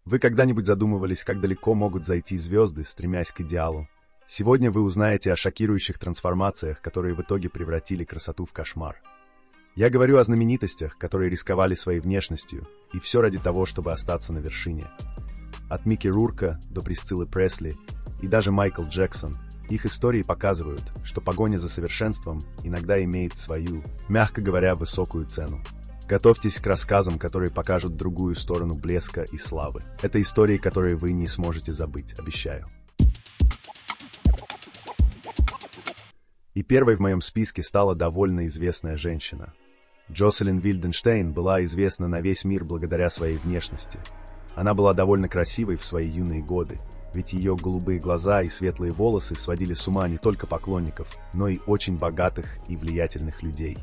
Вы когда-нибудь задумывались, как далеко могут зайти звезды, стремясь к идеалу? Сегодня вы узнаете о шокирующих трансформациях, которые в итоге превратили красоту в кошмар. Я говорю о знаменитостях, которые рисковали своей внешностью, и все ради того, чтобы остаться на вершине. От Микки Рурка до Присциллы Пресли и даже Майкл Джексон. Их истории показывают, что погоня за совершенством иногда имеет свою, мягко говоря, высокую цену. Готовьтесь к рассказам, которые покажут другую сторону блеска и славы. Это истории, которые вы не сможете забыть, обещаю. И первой в моем списке стала довольно известная женщина. Джоселин Вильденштейн была известна на весь мир благодаря своей внешности. Она была довольно красивой в свои юные годы, ведь ее голубые глаза и светлые волосы сводили с ума не только поклонников, но и очень богатых и влиятельных людей.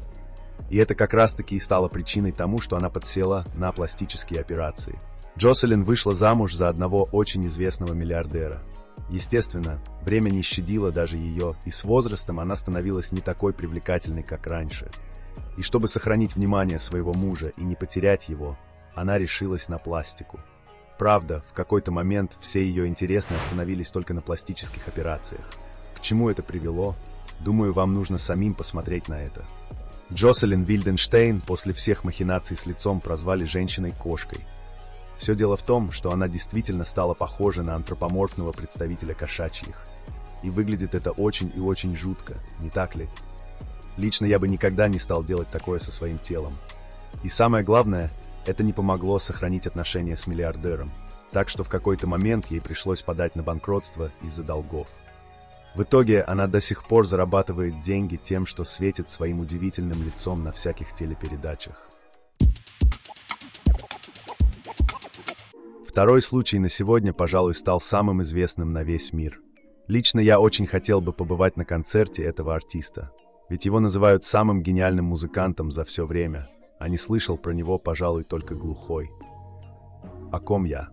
И это как раз-таки и стало причиной тому, что она подсела на пластические операции. Джоселин вышла замуж за одного очень известного миллиардера. Естественно, время не щадило даже ее, и с возрастом она становилась не такой привлекательной, как раньше. И чтобы сохранить внимание своего мужа и не потерять его, она решилась на пластику. Правда, в какой-то момент все ее интересы остановились только на пластических операциях. К чему это привело? Думаю, вам нужно самим посмотреть на это. Джоселин Вильденштейн после всех махинаций с лицом прозвали женщиной-кошкой. Все дело в том, что она действительно стала похожа на антропоморфного представителя кошачьих. И выглядит это очень и очень жутко, не так ли? Лично я бы никогда не стал делать такое со своим телом. И самое главное, это не помогло сохранить отношения с миллиардером, так что в какой-то момент ей пришлось подать на банкротство из-за долгов. В итоге она до сих пор зарабатывает деньги тем, что светит своим удивительным лицом на всяких телепередачах. Второй случай на сегодня, пожалуй, стал самым известным на весь мир. Лично я очень хотел бы побывать на концерте этого артиста, ведь его называют самым гениальным музыкантом за все время, а не слышал про него, пожалуй, только глухой. О ком я?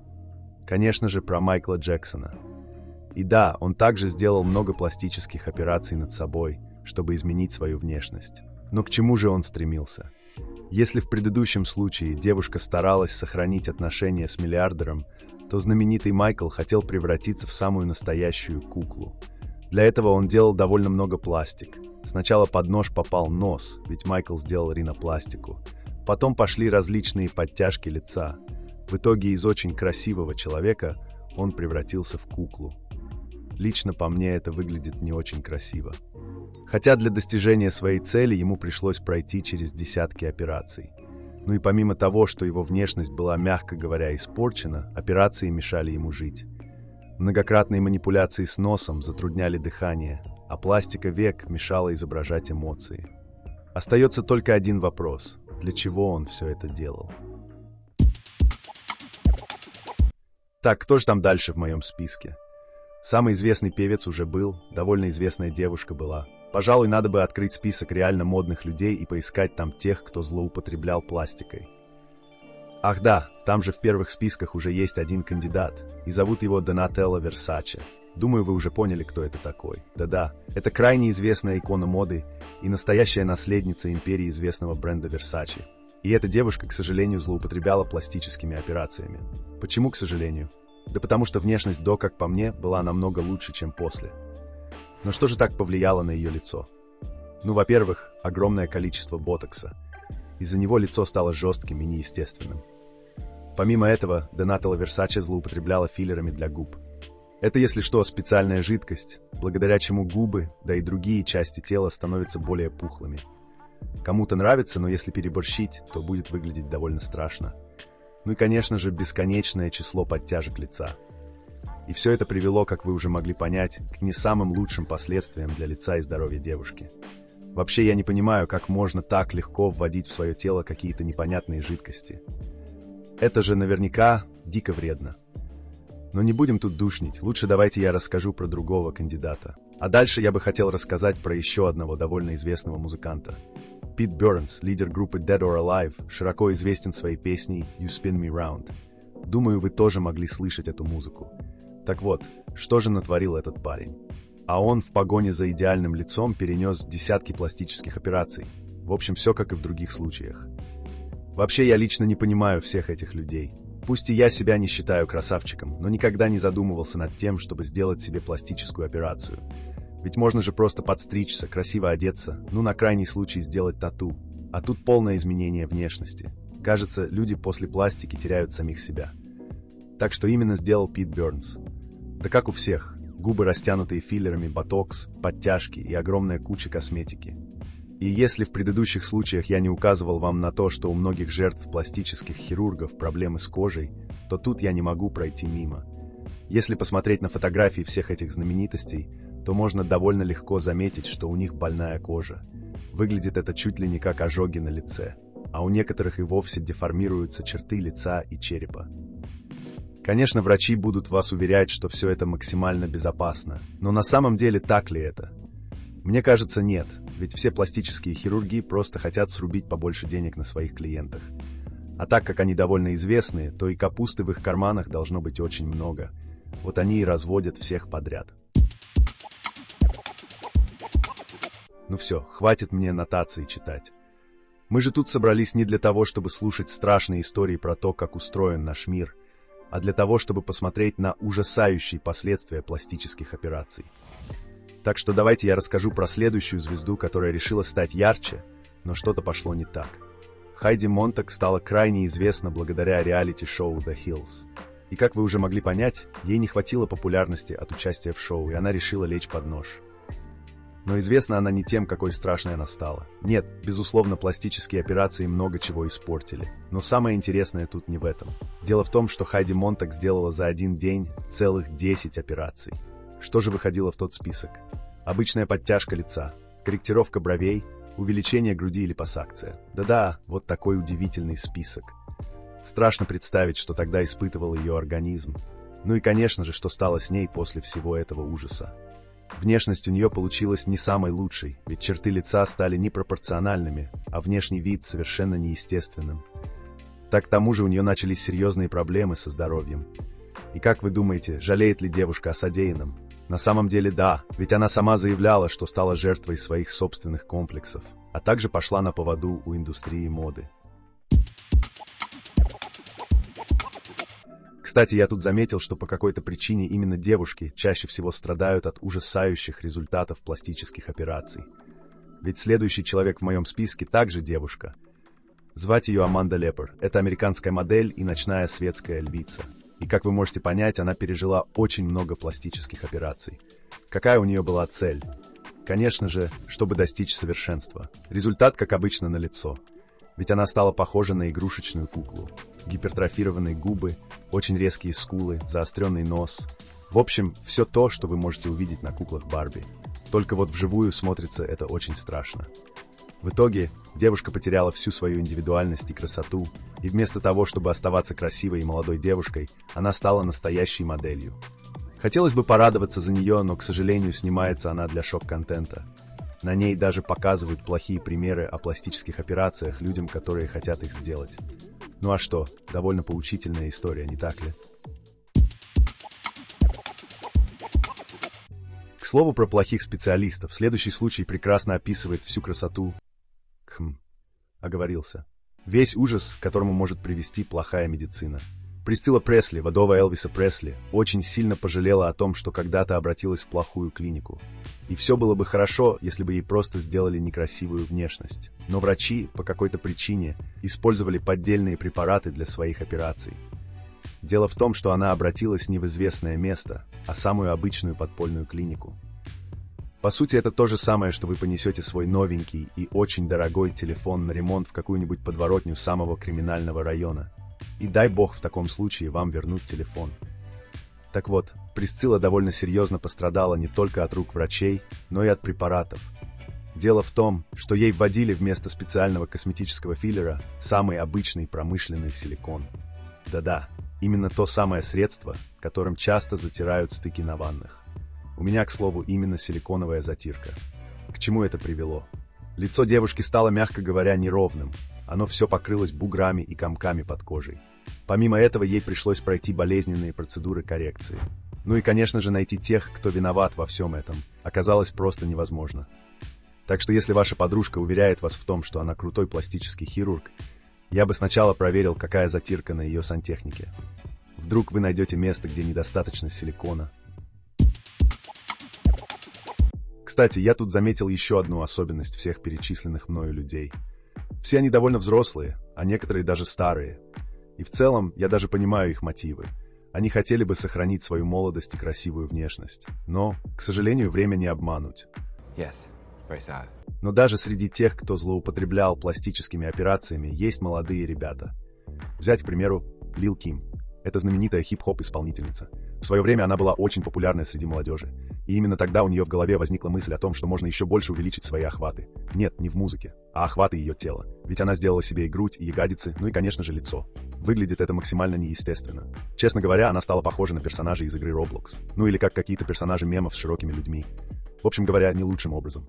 Конечно же, про Майкла Джексона. И да, он также сделал много пластических операций над собой, чтобы изменить свою внешность. Но к чему же он стремился? Если в предыдущем случае девушка старалась сохранить отношения с миллиардером, то знаменитый Майкл хотел превратиться в самую настоящую куклу. Для этого он делал довольно много пластик. Сначала под нож попал нос, ведь Майкл сделал ринопластику. Потом пошли различные подтяжки лица. В итоге из очень красивого человека он превратился в куклу. Лично по мне это выглядит не очень красиво. Хотя для достижения своей цели ему пришлось пройти через десятки операций. Ну и помимо того, что его внешность была, мягко говоря, испорчена, операции мешали ему жить. Многократные манипуляции с носом затрудняли дыхание, а пластика век мешала изображать эмоции. Остается только один вопрос: для чего он все это делал? Так, кто же там дальше в моем списке? Самый известный певец уже был, довольно известная девушка была. Пожалуй, надо бы открыть список реально модных людей и поискать там тех, кто злоупотреблял пластикой. Ах да, там же в первых списках уже есть один кандидат, и зовут его Донателло Версаче. Думаю, вы уже поняли, кто это такой. Да-да, это крайне известная икона моды и настоящая наследница империи известного бренда Versace. И эта девушка, к сожалению, злоупотребляла пластическими операциями. Почему, к сожалению? Да потому что внешность до, как по мне, была намного лучше, чем после. Но что же так повлияло на ее лицо? Ну, во-первых, огромное количество ботокса. Из-за него лицо стало жестким и неестественным. Помимо этого, Донателло Версаче злоупотребляла филлерами для губ. Это, если что, специальная жидкость, благодаря чему губы, да и другие части тела становятся более пухлыми. Кому-то нравится, но если переборщить, то будет выглядеть довольно страшно. Ну и, конечно же, бесконечное число подтяжек лица. И все это привело, как вы уже могли понять, к не самым лучшим последствиям для лица и здоровья девушки. Вообще, я не понимаю, как можно так легко вводить в свое тело какие-то непонятные жидкости. Это же наверняка дико вредно. Но не будем тут душнить, лучше давайте я расскажу про другого кандидата. А дальше я бы хотел рассказать про еще одного довольно известного музыканта. Пит Бернс, лидер группы Dead or Alive, широко известен своей песней «You Spin Me Round». Думаю, вы тоже могли слышать эту музыку. Так вот, что же натворил этот парень? А он в погоне за идеальным лицом перенес десятки пластических операций. В общем, все как и в других случаях. Вообще, я лично не понимаю всех этих людей. Пусть и я себя не считаю красавчиком, но никогда не задумывался над тем, чтобы сделать себе пластическую операцию. Ведь можно же просто подстричься, красиво одеться, ну на крайний случай сделать тату. А тут полное изменение внешности. Кажется, люди после пластики теряют самих себя. Так что именно сделал Пит Бернс. Да как у всех. Губы, растянутые филлерами, ботокс, подтяжки и огромная куча косметики. И если в предыдущих случаях я не указывал вам на то, что у многих жертв пластических хирургов проблемы с кожей, то тут я не могу пройти мимо. Если посмотреть на фотографии всех этих знаменитостей, то можно довольно легко заметить, что у них больная кожа. Выглядит это чуть ли не как ожоги на лице, а у некоторых и вовсе деформируются черты лица и черепа. Конечно, врачи будут вас уверять, что все это максимально безопасно, но на самом деле так ли это? Мне кажется, нет, ведь все пластические хирурги просто хотят срубить побольше денег на своих клиентах. А так как они довольно известные, то и капусты в их карманах должно быть очень много. Вот они и разводят всех подряд. Ну все, хватит мне нотации читать. Мы же тут собрались не для того, чтобы слушать страшные истории про то, как устроен наш мир, а для того, чтобы посмотреть на ужасающие последствия пластических операций. Так что давайте я расскажу про следующую звезду, которая решила стать ярче, но что-то пошло не так. Хайди Монтаг стала крайне известна благодаря реалити-шоу The Hills. И как вы уже могли понять, ей не хватило популярности от участия в шоу, и она решила лечь под нож. Но известна она не тем, какой страшной она стала. Нет, безусловно, пластические операции много чего испортили. Но самое интересное тут не в этом. Дело в том, что Хайди Монтаг сделала за один день целых 10 операций. Что же выходило в тот список? Обычная подтяжка лица, корректировка бровей, увеличение груди или липосакция. Да-да, вот такой удивительный список. Страшно представить, что тогда испытывал ее организм. Ну и, конечно же, что стало с ней после всего этого ужаса. Внешность у нее получилась не самой лучшей, ведь черты лица стали непропорциональными, а внешний вид совершенно неестественным. Так к тому же у нее начались серьезные проблемы со здоровьем. И как вы думаете, жалеет ли девушка о содеянном? На самом деле да, ведь она сама заявляла, что стала жертвой своих собственных комплексов, а также пошла на поводу у индустрии моды. Кстати, я тут заметил, что по какой-то причине именно девушки чаще всего страдают от ужасающих результатов пластических операций. Ведь следующий человек в моем списке также девушка. Звать ее Аманда Леппер. Это американская модель и ночная светская львица. И, как вы можете понять, она пережила очень много пластических операций. Какая у нее была цель? Конечно же, чтобы достичь совершенства. Результат, как обычно, налицо. Ведь она стала похожа на игрушечную куклу. Гипертрофированные губы, очень резкие скулы, заостренный нос. В общем, все то, что вы можете увидеть на куклах Барби. Только вот вживую смотрится это очень страшно. В итоге девушка потеряла всю свою индивидуальность и красоту, и вместо того, чтобы оставаться красивой и молодой девушкой, она стала настоящей моделью. Хотелось бы порадоваться за нее, но, к сожалению, снимается она для шок-контента. На ней даже показывают плохие примеры о пластических операциях людям, которые хотят их сделать. Ну а что, довольно поучительная история, не так ли? К слову про плохих специалистов, следующий случай прекрасно описывает всю красоту... оговорился. Весь ужас, к которому может привести плохая медицина. Присцилла Пресли, вдова Элвиса Пресли, очень сильно пожалела о том, что когда-то обратилась в плохую клинику. И все было бы хорошо, если бы ей просто сделали некрасивую внешность. Но врачи, по какой-то причине, использовали поддельные препараты для своих операций. Дело в том, что она обратилась не в известное место, а самую обычную подпольную клинику. По сути, это то же самое, что вы понесете свой новенький и очень дорогой телефон на ремонт в какую-нибудь подворотню самого криминального района. И дай бог в таком случае вам вернуть телефон. Так вот, Присцилла довольно серьезно пострадала не только от рук врачей, но и от препаратов. Дело в том, что ей вводили вместо специального косметического филлера самый обычный промышленный силикон. Да-да, именно то самое средство, которым часто затирают стыки на ваннах. У меня, к слову, именно силиконовая затирка. К чему это привело? Лицо девушки стало, мягко говоря, неровным. Оно все покрылось буграми и комками под кожей. Помимо этого, ей пришлось пройти болезненные процедуры коррекции. Ну и, конечно же, найти тех, кто виноват во всем этом, оказалось просто невозможно. Так что если ваша подружка уверяет вас в том, что она крутой пластический хирург, Я бы сначала проверил, какая затирка на ее сантехнике. Вдруг вы найдете место, где недостаточно силикона. Кстати, я тут заметил еще одну особенность всех перечисленных мною людей. Все они довольно взрослые, а некоторые даже старые. И в целом, я даже понимаю их мотивы. Они хотели бы сохранить свою молодость и красивую внешность. Но, к сожалению, время не обмануть. Yes, very sad. Но даже среди тех, кто злоупотреблял пластическими операциями, есть молодые ребята. Взять, к примеру, Лил Ким. Это знаменитая хип-хоп-исполнительница. В свое время она была очень популярной среди молодежи. И именно тогда у нее в голове возникла мысль о том, что можно еще больше увеличить свои охваты. Нет, не в музыке, а охваты ее тела. Ведь она сделала себе и грудь, и ягодицы, ну и, конечно же, лицо. Выглядит это максимально неестественно. Честно говоря, она стала похожа на персонажей из игры Roblox. Ну или как какие-то персонажи мемов с широкими людьми. В общем говоря, не лучшим образом.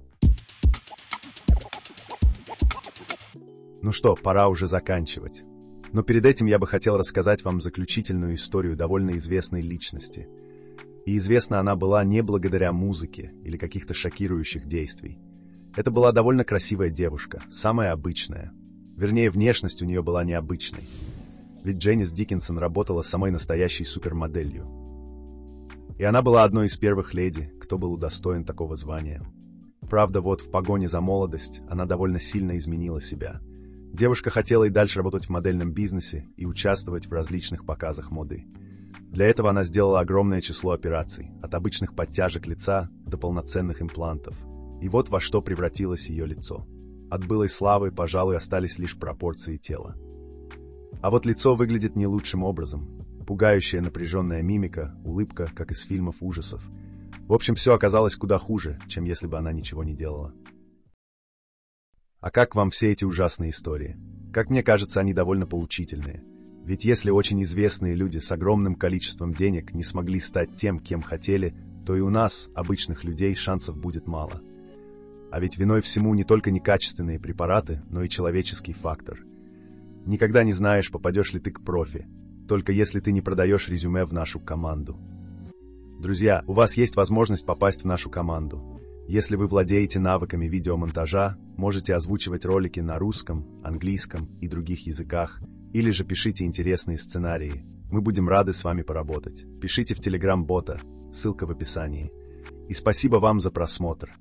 Ну что, пора уже заканчивать. Но перед этим я бы хотел рассказать вам заключительную историю довольно известной личности. И известна она была не благодаря музыке или каких-то шокирующих действий. Это была довольно красивая девушка, самая обычная. Вернее, внешность у нее была необычной. Ведь Дженнис Диккенсон работала самой настоящей супермоделью. И она была одной из первых леди, кто был удостоен такого звания. Правда, вот в погоне за молодость она довольно сильно изменила себя. Девушка хотела и дальше работать в модельном бизнесе и участвовать в различных показах моды. Для этого она сделала огромное число операций, от обычных подтяжек лица до полноценных имплантов. И вот во что превратилось ее лицо. От былой славы, пожалуй, остались лишь пропорции тела. А вот лицо выглядит не лучшим образом. Пугающая напряженная мимика, улыбка, как из фильмов ужасов. В общем, все оказалось куда хуже, чем если бы она ничего не делала. А как вам все эти ужасные истории? Как мне кажется, они довольно поучительные. Ведь если очень известные люди с огромным количеством денег не смогли стать тем, кем хотели, то и у нас, обычных людей, шансов будет мало. А ведь виной всему не только некачественные препараты, но и человеческий фактор. Никогда не знаешь, попадешь ли ты к профи, только если ты не продаешь резюме в нашу команду. Друзья, у вас есть возможность попасть в нашу команду. Если вы владеете навыками видеомонтажа, можете озвучивать ролики на русском, английском и других языках, или же пишите интересные сценарии. Мы будем рады с вами поработать. Пишите в Telegram-бота, ссылка в описании. И спасибо вам за просмотр.